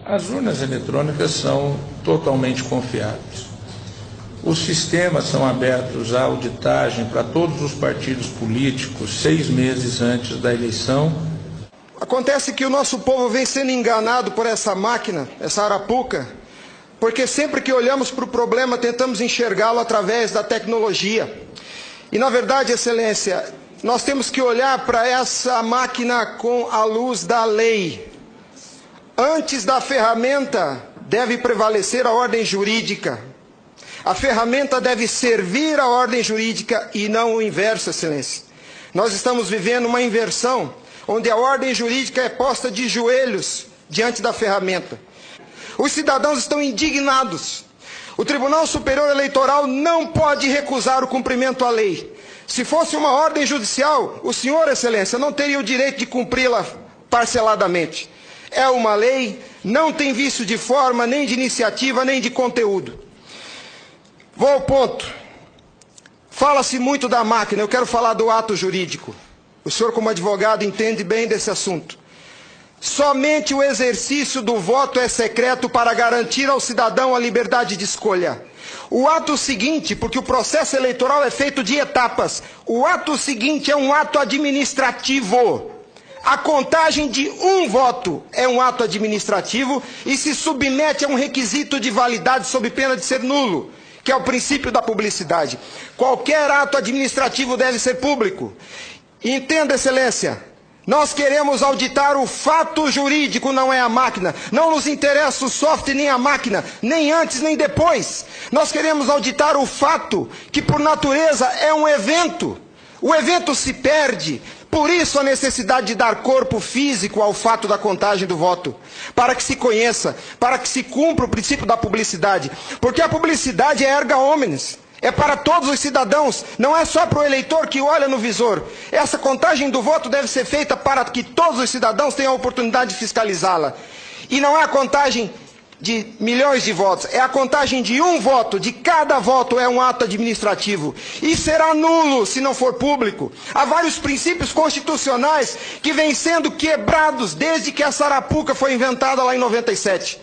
As urnas eletrônicas são totalmente confiáveis. Os sistemas são abertos à auditagem para todos os partidos políticos 6 meses antes da eleição. Acontece que o nosso povo vem sendo enganado por essa máquina, essa arapuca, porque sempre que olhamos para o problema tentamos enxergá-lo através da tecnologia. E na verdade, Excelência, nós temos que olhar para essa máquina com a luz da lei. Antes da ferramenta deve prevalecer a ordem jurídica. A ferramenta deve servir a ordem jurídica e não o inverso, Excelência. Nós estamos vivendo uma inversão, onde a ordem jurídica é posta de joelhos diante da ferramenta. Os cidadãos estão indignados. O Tribunal Superior Eleitoral não pode recusar o cumprimento à lei. Se fosse uma ordem judicial, o senhor, Excelência, não teria o direito de cumpri-la parceladamente. É uma lei, não tem vício de forma, nem de iniciativa, nem de conteúdo. Vou ao ponto. Fala-se muito da máquina, eu quero falar do ato jurídico. O senhor, como advogado, entende bem desse assunto. Somente o exercício do voto é secreto para garantir ao cidadão a liberdade de escolha. O ato seguinte, porque o processo eleitoral é feito de etapas, o ato seguinte é um ato administrativo. A contagem de um voto é um ato administrativo e se submete a um requisito de validade sob pena de ser nulo, que é o princípio da publicidade. Qualquer ato administrativo deve ser público. Entenda, Excelência, nós queremos auditar o fato jurídico, não é a máquina. Não nos interessa o software nem a máquina, nem antes nem depois. Nós queremos auditar o fato, que por natureza é um evento. O evento se perde. Por isso a necessidade de dar corpo físico ao fato da contagem do voto, para que se conheça, para que se cumpra o princípio da publicidade, porque a publicidade é erga omnes, é para todos os cidadãos, não é só para o eleitor que olha no visor. Essa contagem do voto deve ser feita para que todos os cidadãos tenham a oportunidade de fiscalizá-la. E não é a contagem de milhões de votos, é a contagem de um voto, de cada voto é um ato administrativo. E será nulo se não for público. Há vários princípios constitucionais que vêm sendo quebrados desde que a Sarapuca foi inventada lá em 97.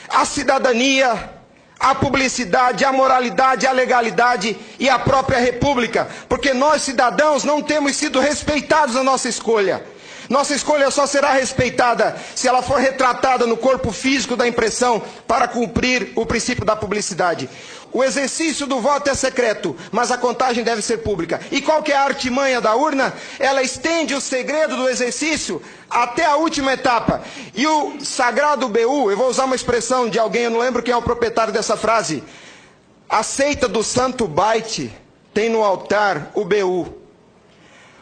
A cidadania, a publicidade, a moralidade, a legalidade e a própria república. Porque nós, cidadãos, não temos sido respeitados na nossa escolha. Nossa escolha só será respeitada se ela for retratada no corpo físico da impressão para cumprir o princípio da publicidade. O exercício do voto é secreto, mas a contagem deve ser pública. E qual que é a artimanha da urna? Ela estende o segredo do exercício até a última etapa. E o sagrado BU, eu vou usar uma expressão de alguém, eu não lembro quem é o proprietário dessa frase. A seita do santo byte tem no altar o BU.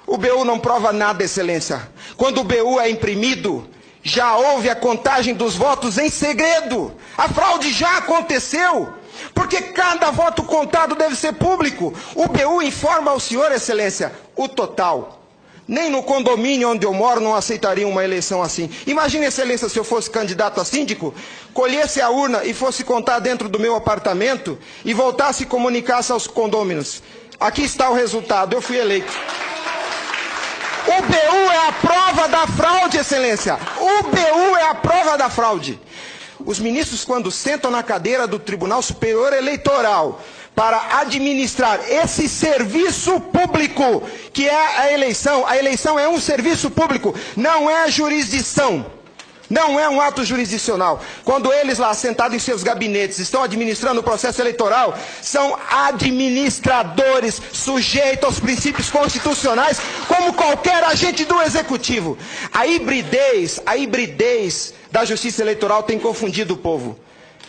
O BU não prova nada, Excelência. Quando o BU é imprimido, já houve a contagem dos votos em segredo. A fraude já aconteceu. Porque cada voto contado deve ser público. O BU informa ao senhor, Excelência, o total. Nem no condomínio onde eu moro não aceitaria uma eleição assim. Imagine, Excelência, se eu fosse candidato a síndico, colhesse a urna e fosse contar dentro do meu apartamento e voltasse e comunicasse aos condôminos. Aqui está o resultado, eu fui eleito. O BU é a prova da fraude, Excelência. O BU é a prova da fraude. Os ministros, quando sentam na cadeira do Tribunal Superior Eleitoral para administrar esse serviço público, que é a eleição é um serviço público, não é jurisdição. Não é um ato jurisdicional. Quando eles lá, sentados em seus gabinetes, estão administrando o processo eleitoral, são administradores sujeitos aos princípios constitucionais, como qualquer agente do executivo. A hibridez da justiça eleitoral tem confundido o povo.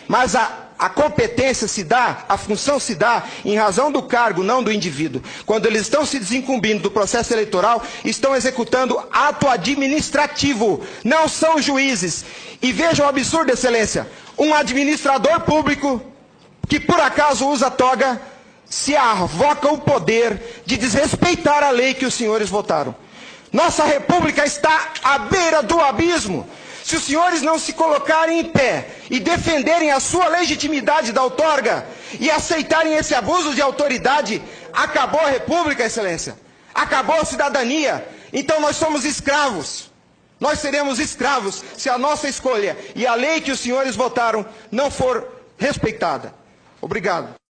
Mas a competência se dá, a função se dá em razão do cargo, não do indivíduo. Quando eles estão se desincumbindo do processo eleitoral, estão executando ato administrativo, não são juízes. E vejam o absurdo, Excelência, um administrador público que por acaso usa toga, se arvoca o poder de desrespeitar a lei que os senhores votaram. Nossa república está à beira do abismo. Se os senhores não se colocarem em pé e defenderem a sua legitimidade da outorga e aceitarem esse abuso de autoridade, acabou a república, Excelência. Acabou a cidadania. Então nós somos escravos. Nós seremos escravos se a nossa escolha e a lei que os senhores votaram não for respeitada. Obrigado.